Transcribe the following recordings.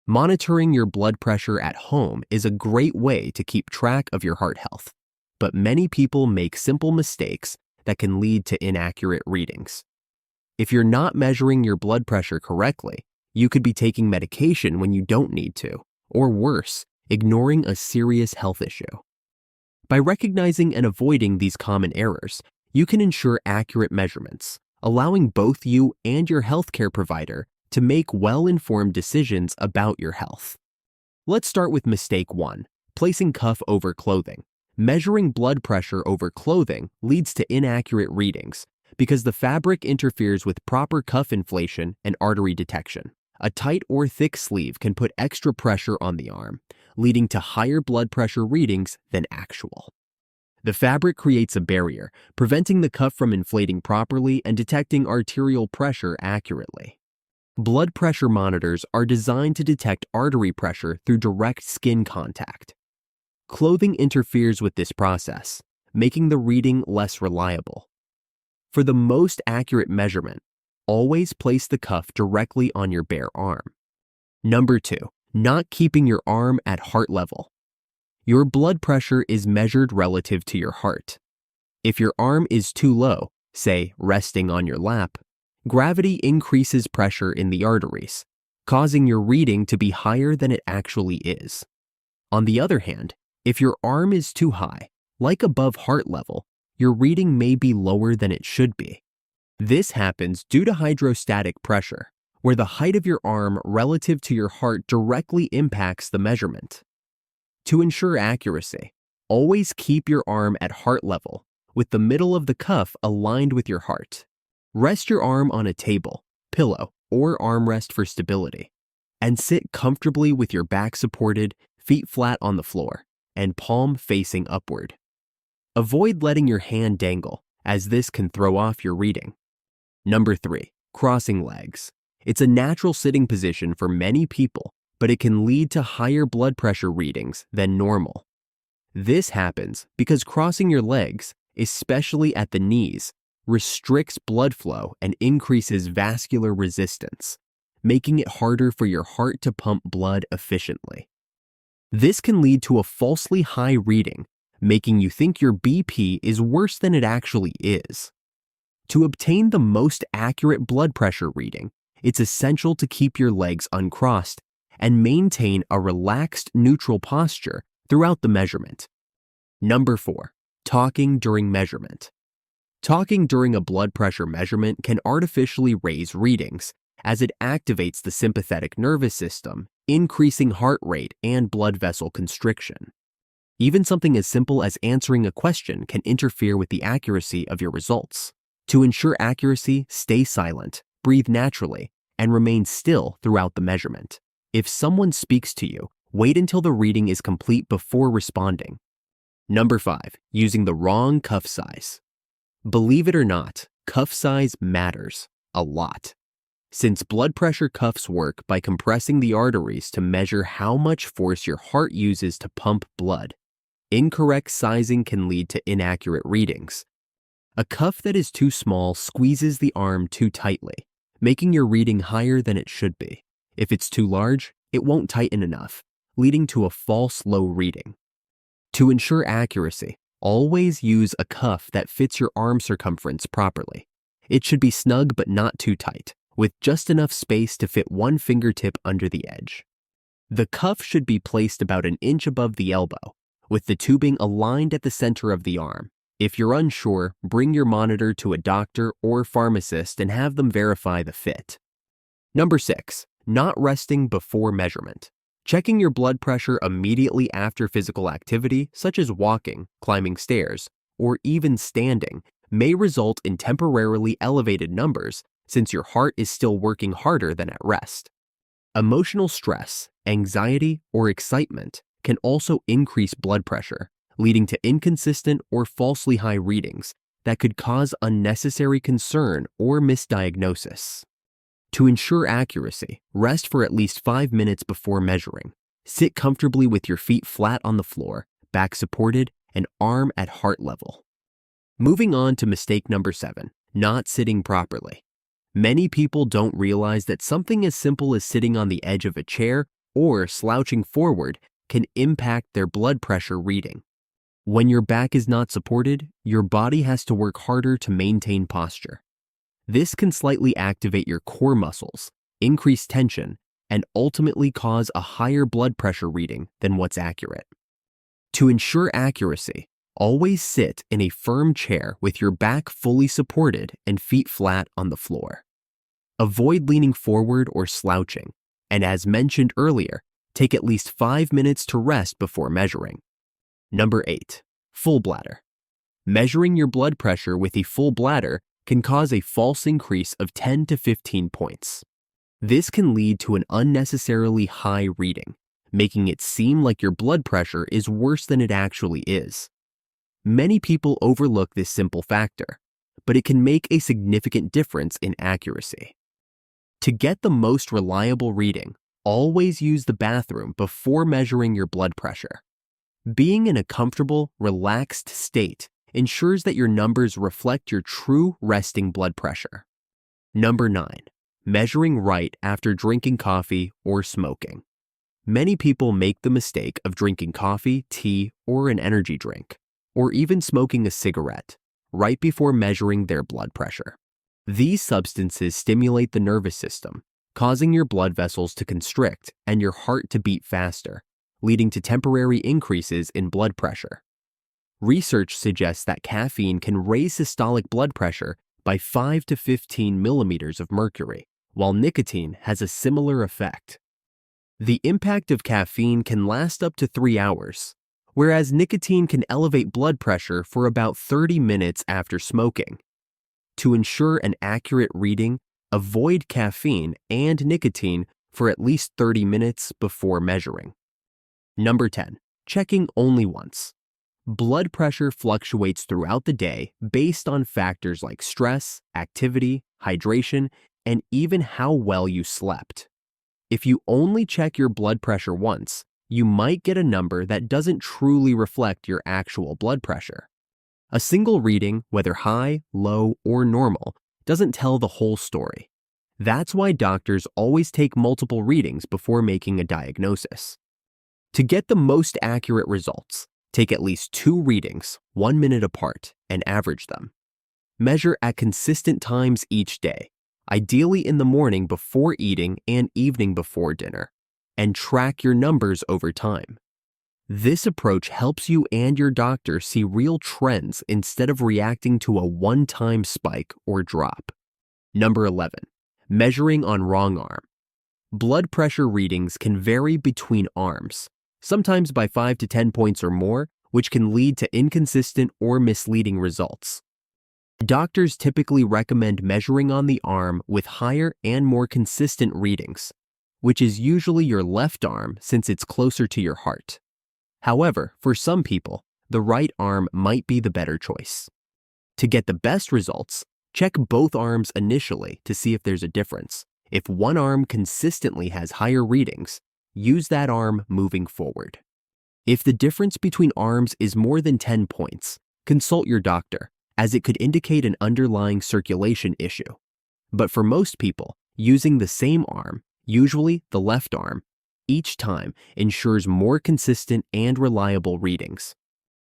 Monitoring your blood pressure at home is a great way to keep track of your heart health, but many people make simple mistakes that can lead to inaccurate readings. If you're not measuring your blood pressure correctly, you could be taking medication when you don't need to, or worse, ignoring a serious health issue. By recognizing and avoiding these common errors, you can ensure accurate measurements, allowing both you and your healthcare provider to make well-informed decisions about your health. Let's start with mistake 1, placing cuff over clothing. Measuring blood pressure over clothing leads to inaccurate readings because the fabric interferes with proper cuff inflation and artery detection. A tight or thick sleeve can put extra pressure on the arm, leading to higher blood pressure readings than actual. The fabric creates a barrier, preventing the cuff from inflating properly and detecting arterial pressure accurately. Blood pressure monitors are designed to detect artery pressure through direct skin contact. Clothing interferes with this process, making the reading less reliable. For the most accurate measurement, always place the cuff directly on your bare arm. Number 2, not keeping your arm at heart level. Your blood pressure is measured relative to your heart. If your arm is too low, say resting on your lap, gravity increases pressure in the arteries, causing your reading to be higher than it actually is. On the other hand, if your arm is too high, like above heart level, your reading may be lower than it should be. This happens due to hydrostatic pressure, where the height of your arm relative to your heart directly impacts the measurement. To ensure accuracy, always keep your arm at heart level, with the middle of the cuff aligned with your heart. Rest your arm on a table, pillow, or armrest for stability, and sit comfortably with your back supported, feet flat on the floor, and palm facing upward. Avoid letting your hand dangle, as this can throw off your reading. Number 3, crossing legs. It's a natural sitting position for many people, but it can lead to higher blood pressure readings than normal. This happens because crossing your legs, especially at the knees, restricts blood flow and increases vascular resistance, making it harder for your heart to pump blood efficiently. This can lead to a falsely high reading, making you think your BP is worse than it actually is. To obtain the most accurate blood pressure reading, it's essential to keep your legs uncrossed and maintain a relaxed, neutral posture throughout the measurement. Number 4, talking during measurement. Talking during a blood pressure measurement can artificially raise readings, as it activates the sympathetic nervous system, increasing heart rate and blood vessel constriction. Even something as simple as answering a question can interfere with the accuracy of your results. To ensure accuracy, stay silent, breathe naturally, and remain still throughout the measurement. If someone speaks to you, wait until the reading is complete before responding. Number 5, using the wrong cuff size. Believe it or not, cuff size matters a lot. Since blood pressure cuffs work by compressing the arteries to measure how much force your heart uses to pump blood, incorrect sizing can lead to inaccurate readings. A cuff that is too small squeezes the arm too tightly, making your reading higher than it should be. If it's too large, it won't tighten enough, leading to a false low reading. To ensure accuracy, always use a cuff that fits your arm circumference properly. It should be snug but not too tight, with just enough space to fit one fingertip under the edge. The cuff should be placed about an inch above the elbow, with the tubing aligned at the center of the arm. If you're unsure, bring your monitor to a doctor or pharmacist and have them verify the fit. Number 6, not resting before measurement. Checking your blood pressure immediately after physical activity, such as walking, climbing stairs, or even standing, may result in temporarily elevated numbers since your heart is still working harder than at rest. Emotional stress, anxiety, or excitement can also increase blood pressure, leading to inconsistent or falsely high readings that could cause unnecessary concern or misdiagnosis. To ensure accuracy, rest for at least 5 minutes before measuring. Sit comfortably with your feet flat on the floor, back supported, and arm at heart level. Moving on to mistake number 7, not sitting properly. Many people don't realize that something as simple as sitting on the edge of a chair or slouching forward can impact their blood pressure reading. When your back is not supported, your body has to work harder to maintain posture. This can slightly activate your core muscles, increase tension, and ultimately cause a higher blood pressure reading than what's accurate. To ensure accuracy, always sit in a firm chair with your back fully supported and feet flat on the floor. Avoid leaning forward or slouching, and as mentioned earlier, take at least 5 minutes to rest before measuring. Number 8. Full bladder. Measuring your blood pressure with a full bladder can cause a false increase of 10 to 15 points. This can lead to an unnecessarily high reading, making it seem like your blood pressure is worse than it actually is. Many people overlook this simple factor, but it can make a significant difference in accuracy. To get the most reliable reading, always use the bathroom before measuring your blood pressure. Being in a comfortable, relaxed state ensures that your numbers reflect your true resting blood pressure. Number 9. Measuring right after drinking coffee or smoking. Many people make the mistake of drinking coffee, tea, or an energy drink, or even smoking a cigarette, right before measuring their blood pressure. These substances stimulate the nervous system, causing your blood vessels to constrict and your heart to beat faster, leading to temporary increases in blood pressure. Research suggests that caffeine can raise systolic blood pressure by 5 to 15 millimeters of mercury, while nicotine has a similar effect. The impact of caffeine can last up to 3 hours, whereas nicotine can elevate blood pressure for about 30 minutes after smoking. To ensure an accurate reading, avoid caffeine and nicotine for at least 30 minutes before measuring. Number 10. Checking only once. Blood pressure fluctuates throughout the day based on factors like stress, activity, hydration, and even how well you slept. If you only check your blood pressure once, you might get a number that doesn't truly reflect your actual blood pressure. A single reading, whether high, low, or normal, doesn't tell the whole story. That's why doctors always take multiple readings before making a diagnosis. To get the most accurate results, take at least 2 readings, 1 minute apart, and average them. Measure at consistent times each day, ideally in the morning before eating and evening before dinner, and track your numbers over time. This approach helps you and your doctor see real trends instead of reacting to a one-time spike or drop. Number 11. Measuring on wrong arm. Blood pressure readings can vary between arms, sometimes by 5 to 10 points or more, which can lead to inconsistent or misleading results. Doctors typically recommend measuring on the arm with higher and more consistent readings, which is usually your left arm since it's closer to your heart. However, for some people, the right arm might be the better choice. To get the best results, check both arms initially to see if there's a difference. If one arm consistently has higher readings, use that arm moving forward. If the difference between arms is more than 10 points, consult your doctor, as it could indicate an underlying circulation issue. But for most people, using the same arm, usually the left arm, each time ensures more consistent and reliable readings.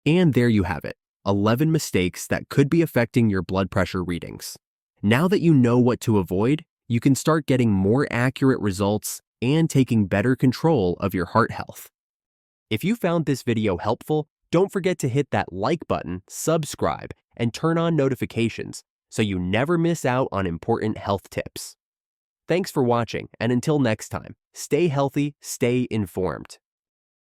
And there you have it, 11 mistakes that could be affecting your blood pressure readings. Now that you know what to avoid, you can start getting more accurate results and taking better control of your heart health. If you found this video helpful, don't forget to hit that like button, subscribe, and turn on notifications so you never miss out on important health tips. Thanks for watching, and until next time, stay healthy, stay informed.